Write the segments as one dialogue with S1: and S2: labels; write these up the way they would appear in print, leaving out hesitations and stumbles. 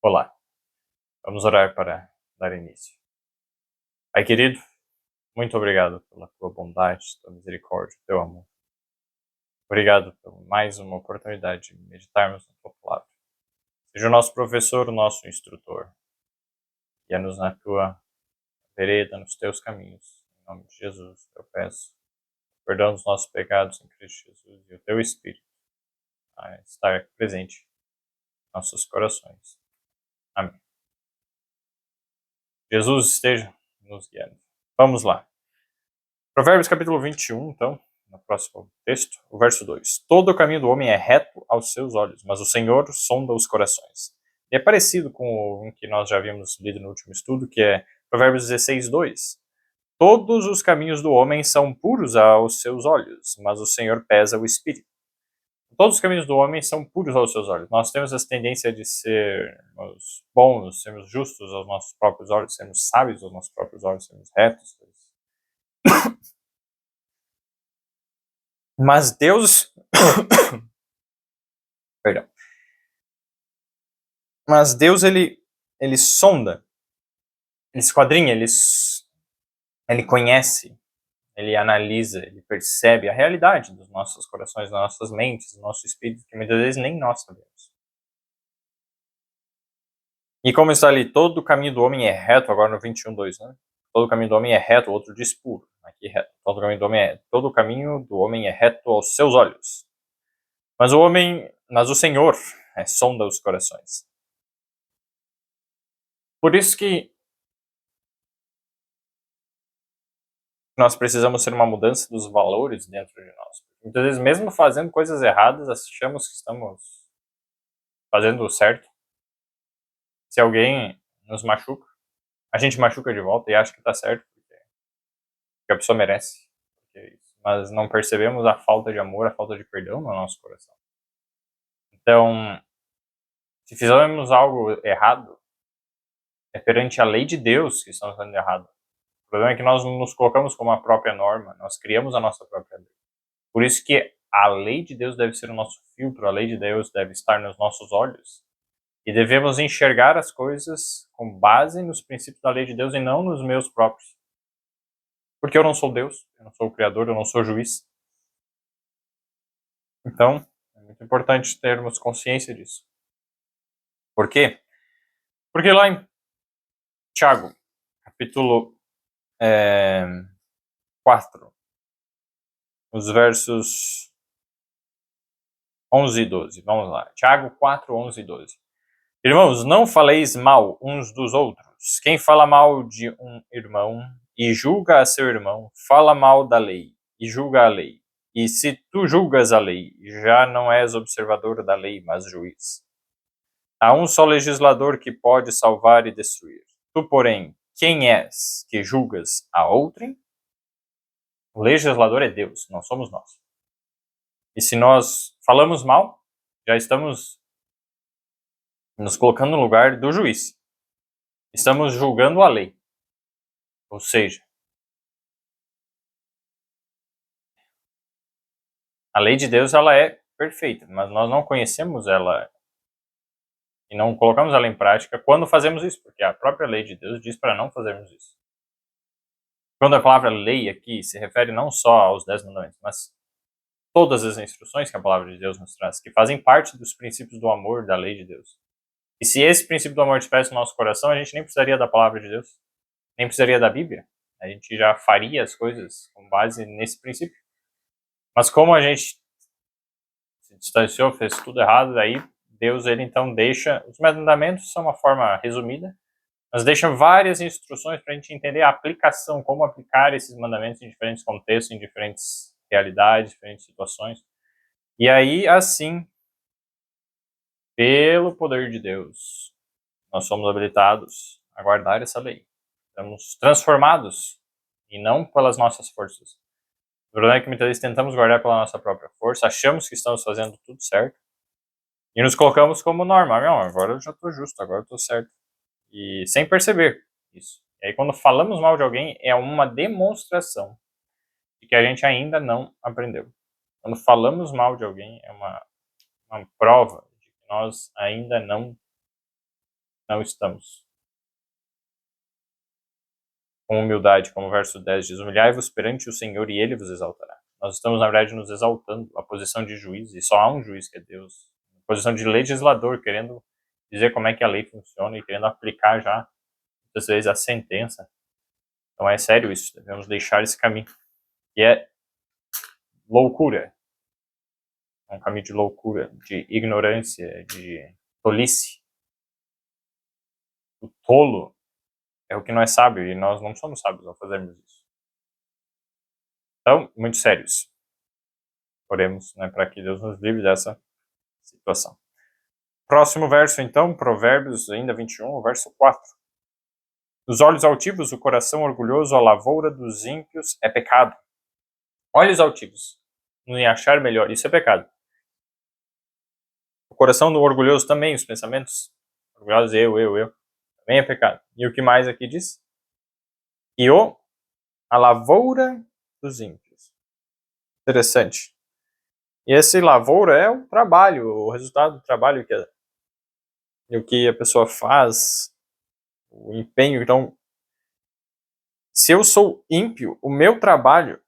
S1: Olá, vamos orar para dar início. Pai querido, muito obrigado pela tua bondade, tua misericórdia, teu amor. Obrigado por mais uma oportunidade de meditarmos na tua palavra. Seja o nosso professor, o nosso instrutor. Guia-nos na tua vereda, nos teus caminhos. Em nome de Jesus, eu peço perdão dos nossos pecados em Cristo Jesus e o teu Espírito a estar presente em nossos corações. Amém. Jesus esteja nos guiando. Vamos lá. Provérbios capítulo 21, então, no próximo texto, o verso 2. Todo o caminho do homem é reto aos seus olhos, mas o Senhor sonda os corações. E é parecido com o que nós já havíamos lido no último estudo, que é Provérbios 16, 2. Todos os caminhos do homem são puros aos seus olhos, mas o Senhor pesa o espírito. Todos os caminhos do homem são puros aos seus olhos. Nós temos essa tendência de sermos bons, sermos justos aos nossos próprios olhos, sermos sábios aos nossos próprios olhos, sermos retos. Mas Deus, perdão. Mas Deus ele sonda, ele esquadrinha, ele conhece, ele analisa, ele percebe a realidade dos nossos corações, das nossas mentes, do nosso espírito, que muitas vezes nem nós sabemos. E como está ali, todo o caminho do homem é reto, agora no 21:2, né? Todo o caminho do homem é reto, o outro diz puro. Aqui reto. Todo o caminho do homem é reto aos seus olhos. Mas o Senhor sonda os corações. Por isso que nós precisamos ter uma mudança dos valores dentro de nós. Muitas vezes, mesmo fazendo coisas erradas, achamos que estamos fazendo o certo. Se alguém nos machuca, a gente machuca de volta e acha que está certo, porque a pessoa merece. Mas não percebemos a falta de amor, a falta de perdão no nosso coração. Então, se fizermos algo errado, é perante a lei de Deus que estamos fazendo errado. O problema é que nós nos colocamos como a própria norma, nós criamos a nossa própria lei. Por isso que a lei de Deus deve ser o nosso filtro, a lei de Deus deve estar nos nossos olhos. E devemos enxergar as coisas com base nos princípios da lei de Deus e não nos meus próprios. Porque eu não sou Deus, eu não sou o Criador, eu não sou o juiz. Então, é muito importante termos consciência disso. Por quê? Porque lá em Tiago, capítulo 4, os versos 11 e 12. Vamos lá. Tiago 4, 11 e 12. Irmãos, não faleis mal uns dos outros. Quem fala mal de um irmão e julga a seu irmão, fala mal da lei e julga a lei. E se tu julgas a lei, já não és observador da lei, mas juiz. Há um só legislador que pode salvar e destruir. Tu, porém, quem és que julgas a outrem? O legislador é Deus, não somos nós. E se nós falamos mal, já estamos nos colocando no lugar do juiz. Estamos julgando a lei. Ou seja, a lei de Deus ela é perfeita, mas nós não conhecemos ela e não colocamos ela em prática quando fazemos isso, porque a própria lei de Deus diz para não fazermos isso. Quando a palavra lei aqui se refere não só aos 10 mandamentos, mas todas as instruções que a palavra de Deus nos traz, que fazem parte dos princípios do amor da lei de Deus. E se esse princípio do amor estivesse no nosso coração, a gente nem precisaria da palavra de Deus, nem precisaria da Bíblia. A gente já faria as coisas com base nesse princípio. Mas como a gente se distanciou, fez tudo errado, aí Deus ele então deixa, os mandamentos são uma forma resumida, mas deixa várias instruções para a gente entender a aplicação, como aplicar esses mandamentos em diferentes contextos, em diferentes realidades, diferentes situações. E aí, assim, pelo poder de Deus, nós somos habilitados a guardar essa lei. Estamos transformados e não pelas nossas forças. O problema é que muitas vezes tentamos guardar pela nossa própria força, achamos que estamos fazendo tudo certo e nos colocamos como norma. Não, agora eu já estou justo, agora eu estou certo. E sem perceber isso. E aí quando falamos mal de alguém é uma demonstração de que a gente ainda não aprendeu. Quando falamos mal de alguém é uma prova de que nós ainda não não estamos. Com humildade, como o verso 10 diz, humilhai-vos perante o Senhor e Ele vos exaltará. Nós estamos, na verdade, nos exaltando a posição de juiz, e só há um juiz que é Deus. A posição de legislador, querendo dizer como é que a lei funciona e querendo aplicar já, muitas vezes, a sentença. Então é sério isso, devemos deixar esse caminho. E é loucura. É um caminho de loucura, de ignorância, de tolice. O tolo é o que não é sábio, e nós não somos sábios ao fazermos isso. Então, muito sério isso. Oremos, né, para que Deus nos livre dessa situação. Próximo verso, então, Provérbios, ainda 21, verso 4. Dos olhos altivos, o coração orgulhoso, a lavoura dos ímpios é pecado. Olhos altivos, não ia achar melhor, isso é pecado. O coração do orgulhoso também, os pensamentos orgulhosos, eu, também é pecado. E o que mais aqui diz? E a lavoura dos ímpios. Interessante. E esse lavoura é o trabalho, o resultado do trabalho o que a pessoa faz, o empenho. Então, se eu sou ímpio, o meu trabalho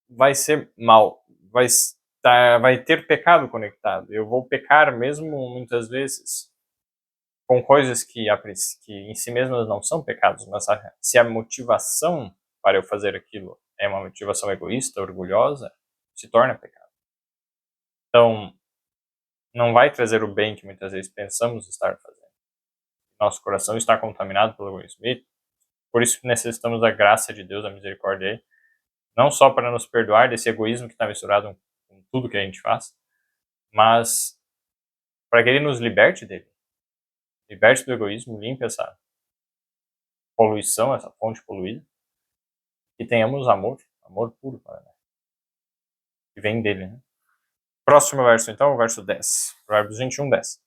S1: vai ser mal, vai ter pecado conectado. Eu vou pecar mesmo muitas vezes com coisas que em si mesmas não são pecados, mas se a motivação para eu fazer aquilo é uma motivação egoísta, orgulhosa, se torna pecado. Então, não vai trazer o bem que muitas vezes pensamos estar fazendo. Nosso coração está contaminado pelo egoísmo. E por isso necessitamos da graça de Deus, da misericórdia dele, não só para nos perdoar desse egoísmo que está misturado com tudo que a gente faz, mas para que ele nos liberte dele. Liberte do egoísmo, limpe essa poluição, essa fonte poluída, e tenhamos amor puro, né, que vem dele. Né? Próximo verso, então, o verso 10. Provérbios 21, 10.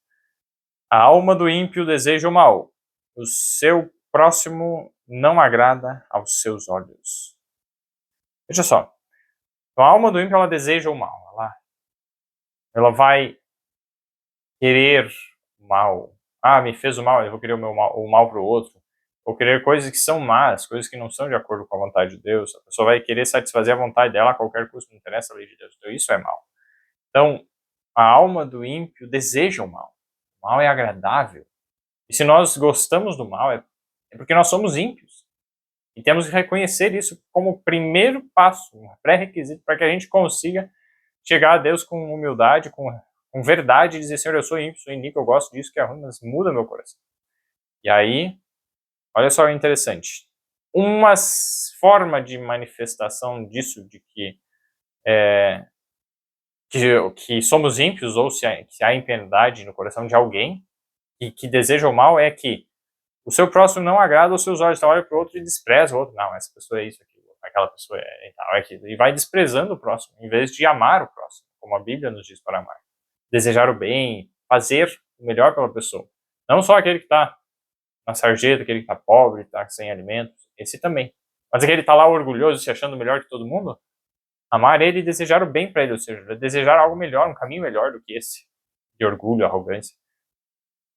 S1: A alma do ímpio deseja o mal, o seu próximo não agrada aos seus olhos. Veja só, a alma do ímpio ela deseja o mal, ela vai querer o mal. Ah, me fez o mal, eu vou querer o mal para o outro. Vou querer coisas que são más, coisas que não são de acordo com a vontade de Deus. A pessoa vai querer satisfazer a vontade dela a qualquer custo, não interessa a lei de Deus. Então isso é mal. Então, a alma do ímpio deseja o mal. O mal é agradável. E se nós gostamos do mal, é porque nós somos ímpios. E temos que reconhecer isso como o primeiro passo, um pré-requisito para que a gente consiga chegar a Deus com humildade, com verdade, e dizer, Senhor, eu sou ímpio, sou iníquo, eu gosto disso que é ruim, mas muda meu coração. E aí, olha só, interessante. Uma forma de manifestação disso, de que somos ímpios, ou se há impiedade no coração de alguém que deseja o mal, é que o seu próximo não agrada aos seus olhos, então olha para o outro e despreza o outro. Não, essa pessoa é isso, aquela pessoa é tal, é aquilo. E vai desprezando o próximo, em vez de amar o próximo, como a Bíblia nos diz para amar. Desejar o bem, fazer o melhor pela pessoa. Não só aquele que está na sarjeta, aquele que está pobre, está sem alimentos, esse também. Mas aquele que está lá orgulhoso, se achando melhor que todo mundo, amar ele e desejar o bem para ele, ou seja, desejar algo melhor, um caminho melhor do que esse, de orgulho, arrogância.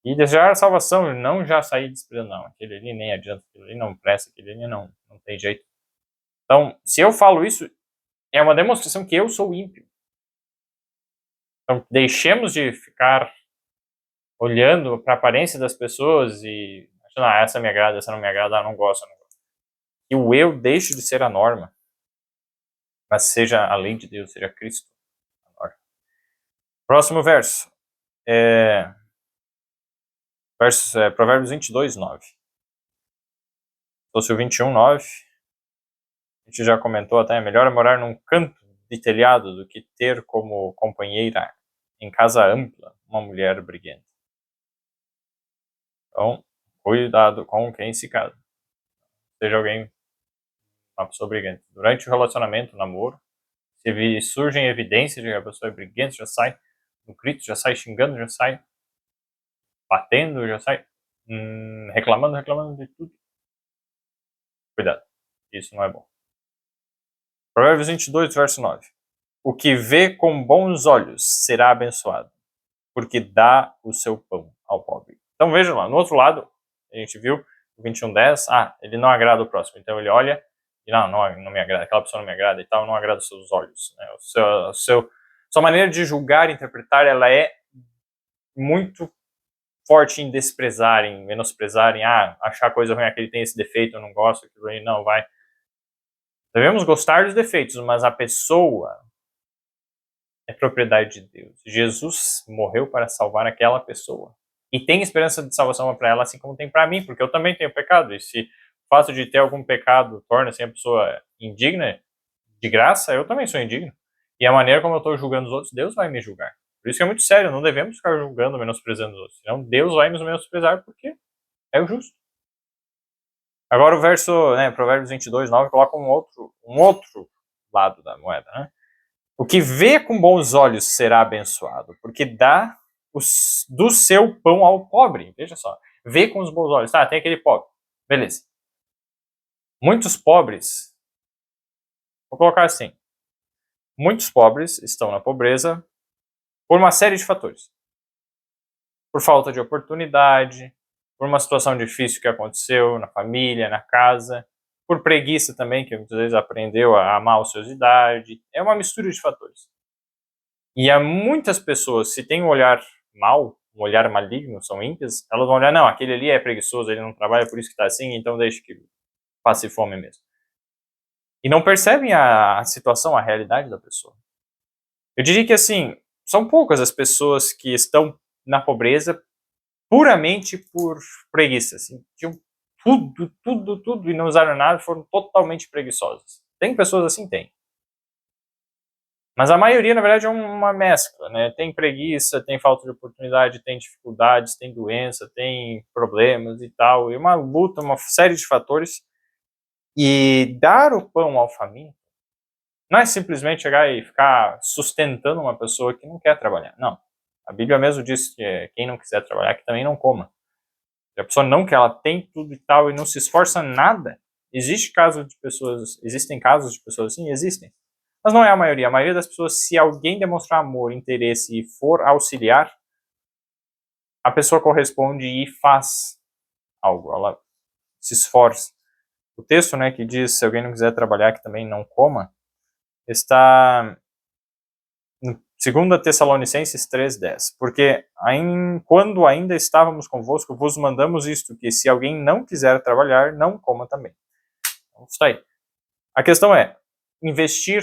S1: E desejar a salvação, não já sair desprezando, não, aquele ali nem adianta, aquele ali não presta, aquele ali não tem jeito. Então, se eu falo isso, é uma demonstração que eu sou ímpio. Então, deixemos de ficar olhando para a aparência das pessoas e achando, essa me agrada, essa não me agrada, não gosto. E o eu deixe de ser a norma, mas seja a lei de Deus, seja Cristo a norma. Próximo verso. Provérbios 22, 9. Se fosse o 21, 9, a gente já comentou até, melhor é morar num canto de telhado do que ter como companheira em casa ampla uma mulher briguenta. Então, cuidado com quem se casa. Seja uma pessoa briguenta. Durante o relacionamento, o namoro, se surgem evidências de que a pessoa é briguenta, já sai no grito, já sai xingando, já sai batendo, já sai reclamando de tudo. Cuidado, isso não é bom. Provérbios 22, verso 9. O que vê com bons olhos será abençoado, porque dá o seu pão ao pobre. Então vejam lá, no outro lado, A gente viu o 21:10, ele não agrada o próximo. Então ele olha e não me agrada, aquela pessoa não me agrada e tal, não agrada os seus olhos. Né? Sua maneira de julgar e interpretar, ela é muito forte em desprezar, em menosprezar, em achar coisa ruim, aquele tem esse defeito, eu não gosto, aquilo aí não, vai. Devemos gostar dos defeitos, mas a pessoa é propriedade de Deus. Jesus morreu para salvar aquela pessoa. E tem esperança de salvação para ela, assim como tem para mim, porque eu também tenho pecado. E se o fato de ter algum pecado torna assim, a pessoa indigna de graça, eu também sou indigno. E a maneira como eu estou julgando os outros, Deus vai me julgar. Por isso que é muito sério, não devemos ficar julgando, menosprezando os outros. Senão Deus vai nos menosprezar porque é o justo. Agora o verso, Provérbios 22:9, coloca um outro lado da moeda, né? O que vê com bons olhos será abençoado, porque dá do seu pão ao pobre. Veja só, vê com os bons olhos. Tem aquele pobre. Beleza. Muitos pobres, vou colocar assim, muitos pobres estão na pobreza por uma série de fatores. Por falta de oportunidade, por uma situação difícil que aconteceu na família, na casa, por preguiça também, que muitas vezes aprendeu a amar a ociosidade. É uma mistura de fatores. E há muitas pessoas, se tem um olhar mau, um olhar maligno, são ímpias, elas vão olhar, não, aquele ali é preguiçoso, ele não trabalha, por isso que está assim, então deixa que passe fome mesmo. E não percebem a situação, a realidade da pessoa. Eu diria que, assim, são poucas as pessoas que estão na pobreza puramente por preguiça. Assim, tinham tudo e não usaram nada, foram totalmente preguiçosas. Tem pessoas assim? Tem. Mas a maioria, na verdade, é uma mescla, né? Tem preguiça, tem falta de oportunidade, tem dificuldades, tem doença, tem problemas e tal. E uma luta, uma série de fatores. E dar o pão ao faminto não é simplesmente chegar e ficar sustentando uma pessoa que não quer trabalhar. Não. A Bíblia mesmo diz que quem não quiser trabalhar, que também não coma. Se a pessoa não quer, ela tem tudo e tal, e não se esforça nada. Existem casos de pessoas assim? Existem. Mas não é a maioria. A maioria das pessoas, se alguém demonstrar amor, interesse e for auxiliar, a pessoa corresponde e faz algo. Ela se esforça. O texto, que diz, se alguém não quiser trabalhar, que também não coma, está em 2 Tessalonicenses 3:10. Porque quando ainda estávamos convosco, vos mandamos isto, que se alguém não quiser trabalhar, não coma também. Então, está aí. A questão é, investir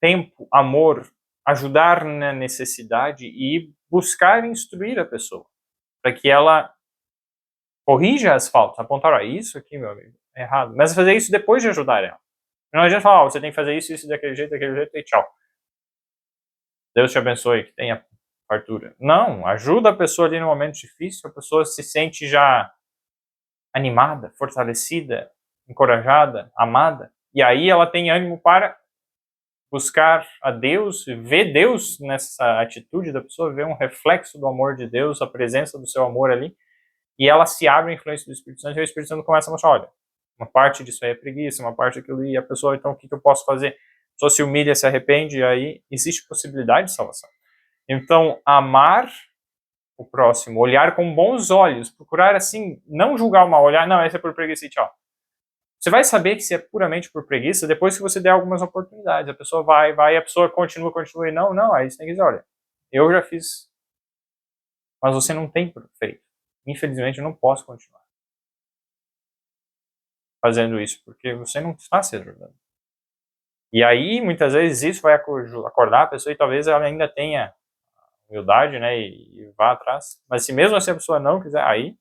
S1: tempo, amor, ajudar na necessidade e buscar instruir a pessoa, para que ela corrija as faltas, apontar, isso aqui, meu amigo, é errado. Mas fazer isso depois de ajudar ela. Não adianta falar, você tem que fazer isso daquele jeito, e tchau. Deus te abençoe, que tenha fartura. Não, ajuda a pessoa ali no momento difícil, a pessoa se sente já animada, fortalecida, encorajada, amada, e aí ela tem ânimo para buscar a Deus, ver Deus nessa atitude da pessoa, ver um reflexo do amor de Deus, a presença do seu amor ali, e ela se abre à influência do Espírito Santo, e o Espírito Santo começa a mostrar, olha, uma parte disso aí é preguiça, uma parte daquilo, e a pessoa, então, o que eu posso fazer? A pessoa se humilha, se arrepende, e aí existe possibilidade de salvação. Então, amar o próximo, olhar com bons olhos, procurar, assim, não julgar o mal, olhar, não, esse é por preguiça e tchau. Você vai saber que se é puramente por preguiça depois que você der algumas oportunidades. A pessoa vai, a pessoa continua e não, aí você tem que dizer, olha, eu já fiz, mas você não tem feito. Infelizmente, eu não posso continuar fazendo isso, porque você não está se ajudando. E aí, muitas vezes, isso vai acordar a pessoa e talvez ela ainda tenha humildade, e vá atrás. Mas se mesmo assim a pessoa não quiser, aí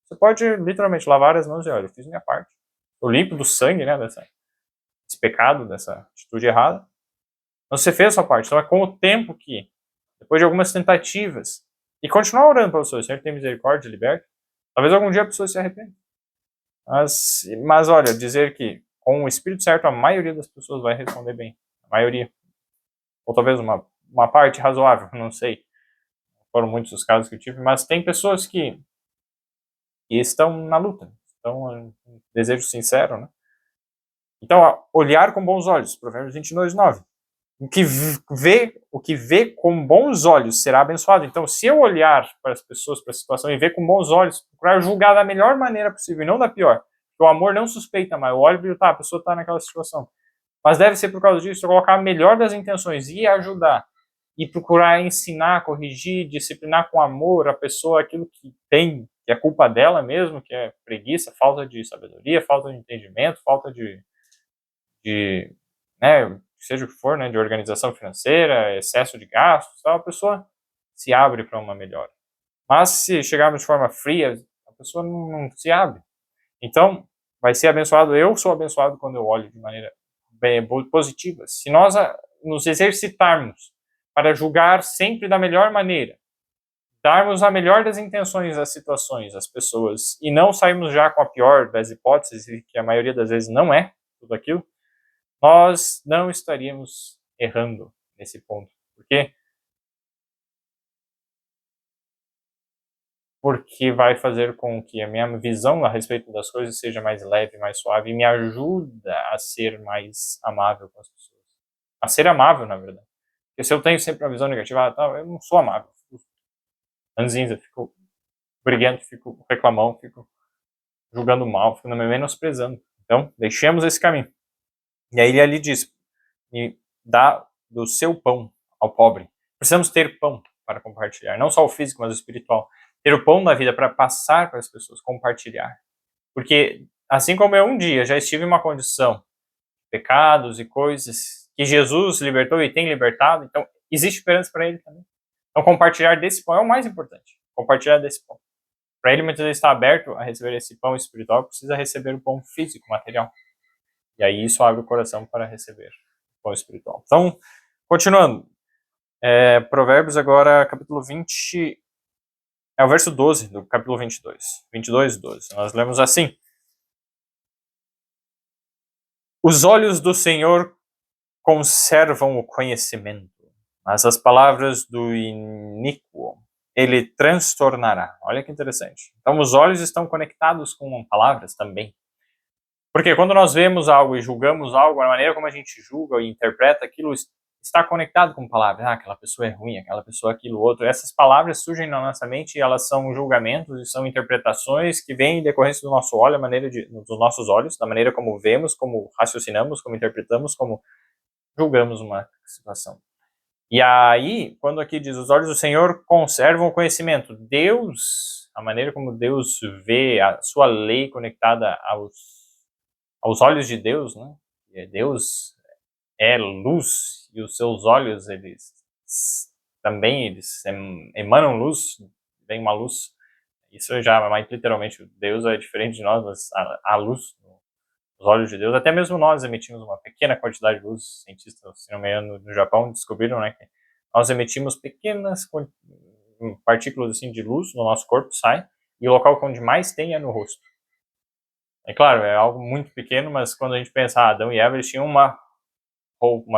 S1: você pode literalmente lavar as mãos e olha, eu fiz minha parte. Eu limpo do sangue, desse pecado, dessa atitude errada. Mas você fez a sua parte. Então é com o tempo que, depois de algumas tentativas, e continuar orando para o Senhor tem misericórdia, liberta, talvez algum dia a pessoa se arrependa. Mas olha, dizer que com o Espírito certo a maioria das pessoas vai responder bem. A maioria. Ou talvez uma parte razoável, não sei. Foram muitos os casos que eu tive, mas tem pessoas que estão na luta, estão um desejo sincero, Então, olhar com bons olhos, Provérbios 22:9. O que vê com bons olhos será abençoado. Então, se eu olhar para as pessoas, para a situação e ver com bons olhos, procurar julgar da melhor maneira possível e não da pior. O amor não suspeita, mas eu olho e tá, a pessoa está naquela situação. Mas deve ser por causa disso, eu colocar a melhor das intenções e ajudar. E procurar ensinar, corrigir, disciplinar com amor a pessoa aquilo que tem, que é culpa dela mesmo, que é preguiça, falta de sabedoria, falta de entendimento, falta de né, seja o que for, né, de organização financeira, excesso de gastos, tal, a pessoa se abre para uma melhora. Mas se chegarmos de forma fria, a pessoa não se abre. Então, vai ser abençoado. Eu sou abençoado quando eu olho de maneira bem positiva. Se nós nos exercitarmos para julgar sempre da melhor maneira, darmos a melhor das intenções às situações, às pessoas, e não sairmos já com a pior das hipóteses, que a maioria das vezes não é tudo aquilo, nós não estaríamos errando nesse ponto. Por quê? Porque vai fazer com que a minha visão a respeito das coisas seja mais leve, mais suave, e me ajuda a ser mais amável com as pessoas. A ser amável, na verdade. Porque se eu tenho sempre uma visão negativa, eu não sou amável. Fico ranzinza, fico briguento, fico reclamão, fico julgando mal, fico me menosprezando. Então, deixemos esse caminho. E aí ele ali diz, e dá do seu pão ao pobre. Precisamos ter pão para compartilhar, não só o físico, mas o espiritual. Ter o pão da vida para passar para as pessoas, compartilhar. Porque, assim como eu um dia já estive em uma condição de pecados e coisas que Jesus libertou e tem libertado, então existe esperança para ele também. Então compartilhar desse pão é o mais importante. Compartilhar desse pão. Para ele muitas vezes estar aberto a receber esse pão espiritual, precisa receber o pão físico, material. E aí isso abre o coração para receber o pão espiritual. Então, continuando. Provérbios agora, capítulo 20... É o verso 12 do capítulo 22. 22, 12. Nós lemos assim. Os olhos do Senhor conservam o conhecimento, mas as palavras do iníquo ele transtornará. Olha que interessante. Então os olhos estão conectados com palavras também. Porque quando nós vemos algo e julgamos algo, a maneira como a gente julga e interpreta aquilo está conectado com palavras. Aquela pessoa é ruim, aquela pessoa aquilo outro. Essas palavras surgem na nossa mente e elas são julgamentos e são interpretações que vêm em decorrência do nosso olho, dos nossos olhos, da maneira como vemos, como raciocinamos, como interpretamos, como julgamos uma situação. E aí, quando aqui diz, os olhos do Senhor conservam o conhecimento. Deus, a maneira como Deus vê a sua lei conectada aos olhos de Deus, né? Deus é luz e os seus olhos, eles emanam luz, vem uma luz. Isso já, mais literalmente, Deus é diferente de nós, mas a luz nos olhos de Deus, até mesmo nós emitimos uma pequena quantidade de luz. Cientistas, se não me engano, no Japão descobriram, né, que nós emitimos pequenas partículas assim de luz no nosso corpo, sai, e o local onde mais tem é no rosto. É claro, é algo muito pequeno, mas quando a gente pensa, Adão e Eva, eles tinham uma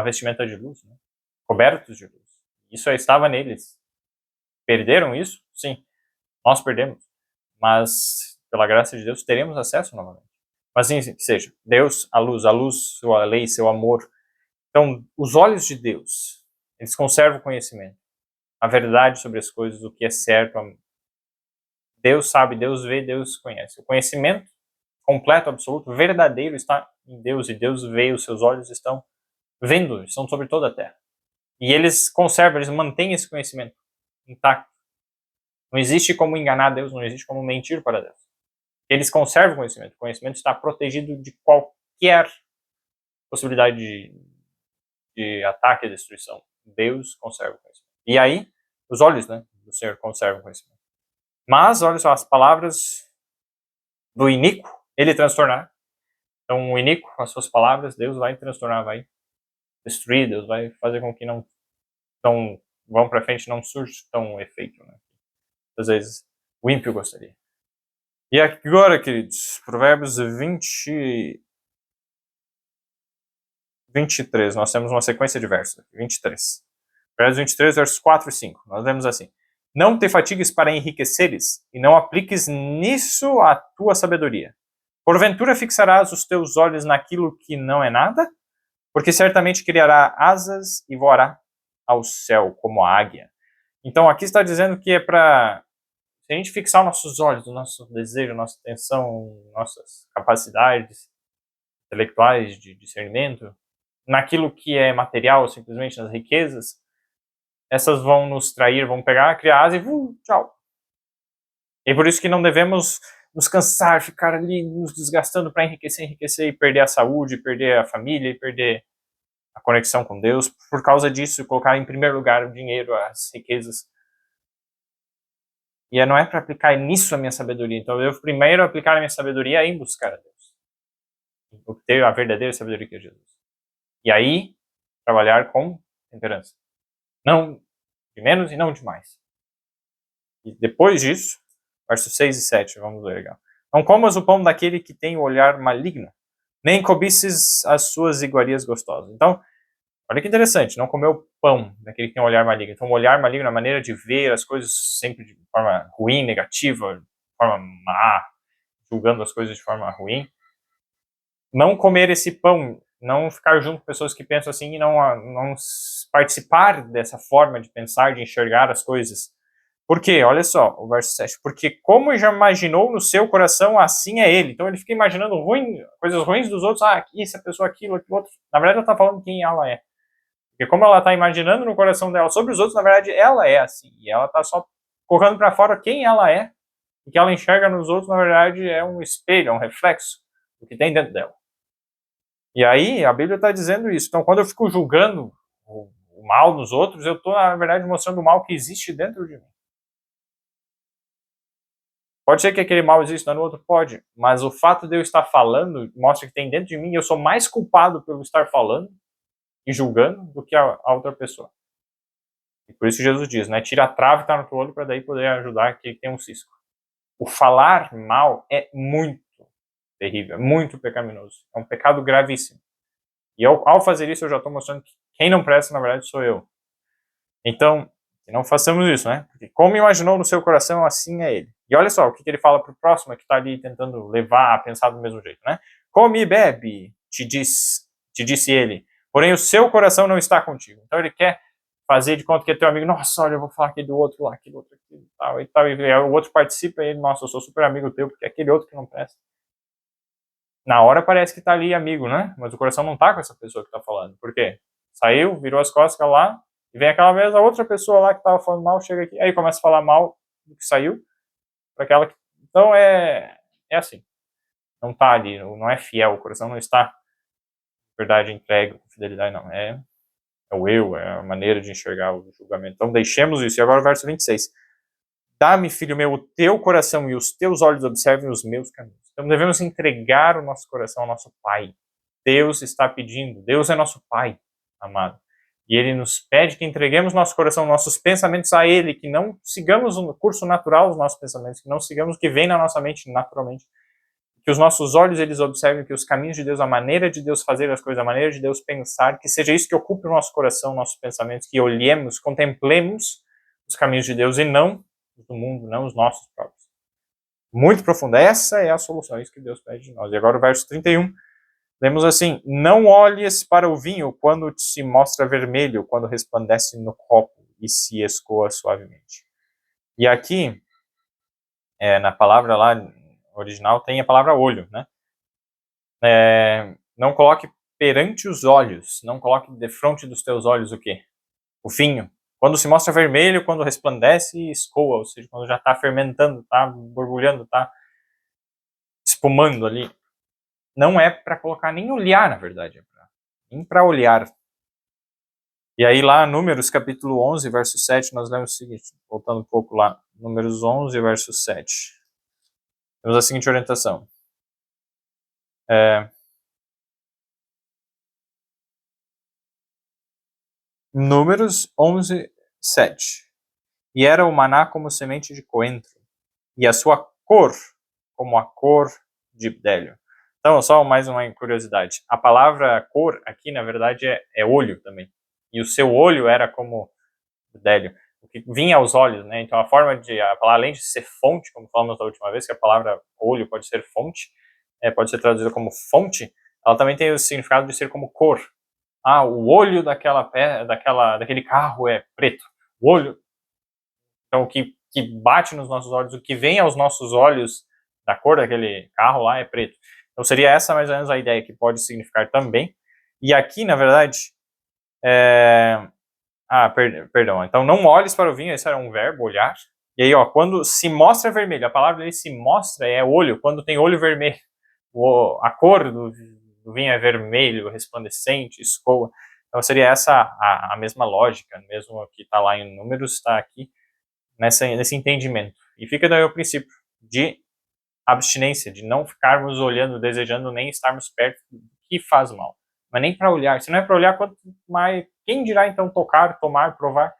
S1: vestimenta de luz, né? Cobertos de luz. Isso estava neles. Perderam isso? Sim. Nós perdemos. Mas, pela graça de Deus, teremos acesso novamente. Mas sim, seja, Deus, a luz, sua lei, seu amor. Então, os olhos de Deus, eles conservam o conhecimento. A verdade sobre as coisas, o que é certo. Deus sabe, Deus vê, Deus conhece. O conhecimento completo, absoluto, verdadeiro está em Deus. E Deus vê, os seus olhos estão vendo, estão sobre toda a terra. E eles conservam, eles mantêm esse conhecimento intacto. Não existe como enganar Deus, não existe como mentir para Deus. Eles conservam o conhecimento. O conhecimento está protegido de qualquer possibilidade de ataque e destruição. Deus conserva o conhecimento. E aí, os olhos, né, do Senhor conservam o conhecimento. Mas, olha só, as palavras do iníquo, ele transtornar. Então, o iníquo, as suas palavras, Deus vai transtornar, vai destruir, Deus vai fazer com que não vão para frente, não surja tão efeito, né? Às vezes o ímpio gostaria. E agora, queridos, Provérbios 23, nós temos uma sequência de versos. 23. Provérbios 23, versos 4 e 5. Nós lemos assim. Não te fatigues para enriqueceres, e não apliques nisso a tua sabedoria. Porventura fixarás os teus olhos naquilo que não é nada? porque certamente criará asas e voará ao céu como a águia. Então aqui está dizendo que é para, se a gente fixar nossos olhos, o nosso desejo, nossa atenção, nossas capacidades intelectuais de discernimento, naquilo que é material, simplesmente nas riquezas, essas vão nos trair, vão pegar, criar asas e tchau. E por isso que não devemos nos cansar, ficar ali nos desgastando para enriquecer e perder a saúde, perder a família e perder a conexão com Deus. Por causa disso, colocar em primeiro lugar o dinheiro, as riquezas. E não é para aplicar nisso a minha sabedoria. Então eu devo primeiro aplicar a minha sabedoria em buscar a Deus. Obter a verdadeira sabedoria que é Jesus. E aí, trabalhar com temperança. Não de menos e não de mais. E depois disso, versos 6 e 7, vamos ver legal. Não comas o pão daquele que tem o olhar maligno, nem cobices as suas iguarias gostosas. Então, olha que interessante, não comer o pão daquele que tem um olhar maligno. Então, o olhar maligno é a maneira de ver as coisas sempre de forma ruim, negativa, de forma má, julgando as coisas de forma ruim. Não comer esse pão, não ficar junto com pessoas que pensam assim e não participar dessa forma de pensar, de enxergar as coisas. Por quê? Olha só, o verso 7. Porque como já imaginou no seu coração, assim é ele. Então ele fica imaginando coisas ruins dos outros. Essa pessoa, aquilo outro. Na verdade, ela está falando quem ela é. Porque como ela está imaginando no coração dela sobre os outros, na verdade, ela é assim. E ela está só colocando para fora quem ela é. E que ela enxerga nos outros, na verdade, é um espelho, é um reflexo do que tem dentro dela. E aí, a Bíblia está dizendo isso. Então, quando eu fico julgando o mal nos outros, eu estou, na verdade, mostrando o mal que existe dentro de mim. Pode ser que aquele mal exista no outro? Pode. Mas o fato de eu estar falando mostra que tem dentro de mim e eu sou mais culpado pelo estar falando e julgando do que a outra pessoa. E por isso Jesus diz, né? Tira a trave que está no teu olho para daí poder ajudar aquele que tem um cisco. O falar mal é muito terrível, é muito pecaminoso. É um pecado gravíssimo. E ao fazer isso eu já estou mostrando que quem não presta, na verdade, sou eu. Então, não façamos isso, né? Porque como imaginou no seu coração, assim é ele. E olha só o que ele fala para o próximo, que está ali tentando levar a pensar do mesmo jeito, né? Come e bebe, te disse ele, porém o seu coração não está contigo. Então ele quer fazer de conta que é teu amigo. Nossa, olha, eu vou falar aquele do outro lá, aquele outro aqui e tal. E o outro participa e ele, nossa, eu sou super amigo teu, porque é aquele outro que não presta. Na hora parece que está ali amigo, né? Mas o coração não está com essa pessoa que está falando. Por quê? Saiu, virou as costas lá, e vem aquela vez a outra pessoa lá que estava falando mal, chega aqui, aí começa a falar mal do que saiu, para aquela que... Então é assim. Não está ali, não é fiel, o coração não está, na verdade, entregue com fidelidade, não. É o eu, é a maneira de enxergar o julgamento. Então deixemos isso. E agora o verso 26. Dá-me, filho meu, o teu coração e os teus olhos observem os meus caminhos. Então devemos entregar o nosso coração ao nosso Pai. Deus está pedindo, Deus é nosso Pai, amado. E Ele nos pede que entreguemos nosso coração, nossos pensamentos a Ele, que não sigamos o curso natural dos nossos pensamentos, que não sigamos o que vem na nossa mente naturalmente, que os nossos olhos eles observem que os caminhos de Deus, a maneira de Deus fazer as coisas, a maneira de Deus pensar, que seja isso que ocupe o nosso coração, nossos pensamentos, que olhemos, contemplemos os caminhos de Deus e não os do mundo, não os nossos próprios. Muito profundo. Essa é a solução, é isso que Deus pede de nós. E agora o verso 31. Lemos assim, não olhes para o vinho quando se mostra vermelho, quando resplandece no copo e se escoa suavemente. E aqui, na palavra lá original, tem a palavra olho, né? Não coloque perante os olhos, não coloque defronte dos teus olhos o quê? O vinho. Quando se mostra vermelho, quando resplandece e escoa, ou seja, quando já está fermentando, está borbulhando, está espumando ali. Não é para colocar nem olhar, na verdade, nem para olhar. E aí lá, Números capítulo 11, verso 7, nós lemos o seguinte, voltando um pouco lá, Números 11, verso 7. Temos a seguinte orientação. Números 11, 7. E era o maná como semente de coentro, e a sua cor como a cor de bdelho. Então, só mais uma curiosidade. A palavra cor aqui, na verdade, é olho também. E o seu olho era como bdelho, o que vinha aos olhos, né? Então, a palavra, além de ser fonte, como falamos da última vez, que a palavra olho pode ser fonte, pode ser traduzida como fonte, ela também tem o significado de ser como cor. o olho daquele carro é preto. O olho. Então, o que bate nos nossos olhos, o que vem aos nossos olhos da cor daquele carro lá é preto. Então, seria essa mais ou menos a ideia que pode significar também. E aqui, na verdade, perdão. Então, não olhes para o vinho, esse era um verbo, olhar. E aí, quando se mostra vermelho, a palavra dele se mostra é olho, quando tem olho vermelho. A cor do vinho é vermelho, resplandecente, escoa. Então, seria essa a mesma lógica, mesmo que está lá em Números, está aqui nesse entendimento. E fica daí o princípio de abstinência, de não ficarmos olhando, desejando, nem estarmos perto do que faz mal. Mas nem para olhar. Se não é para olhar, quanto mais. Quem dirá então tocar, tomar, provar?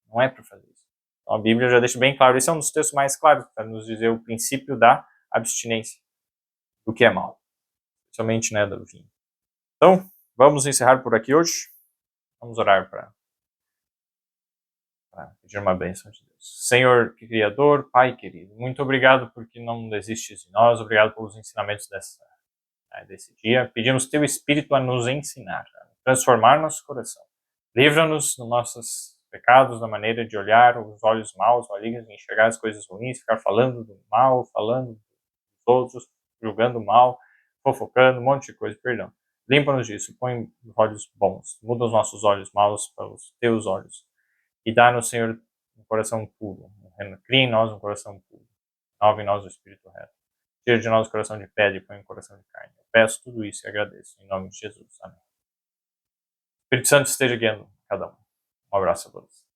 S1: Não é para fazer isso. Então, a Bíblia já deixa bem claro. Esse é um dos textos mais claros para nos dizer o princípio da abstinência, do que é mal. Somente, né, do vinho. Então, vamos encerrar por aqui hoje. Vamos orar para pedir uma bênção de Deus. Senhor Criador, Pai querido, muito obrigado porque não desistes de nós, obrigado pelos ensinamentos desse dia. Pedimos Teu Espírito a nos ensinar, a transformar nosso coração. Livra-nos dos nossos pecados, da maneira de olhar os olhos maus, malignos, enxergar as coisas ruins, ficar falando do mal, falando dos outros, julgando mal, fofocando, um monte de coisa, perdão. Limpa-nos disso, põe olhos bons, muda os nossos olhos maus para os Teus olhos. E dá-nos, Senhor, um coração puro. Cria em nós um coração puro. Renova em nós o Espírito reto. Tira de nós o coração de pedra e põe um coração de carne. Eu peço tudo isso e agradeço. Em nome de Jesus. Amém. O Espírito Santo esteja guiando cada um. Um abraço a todos.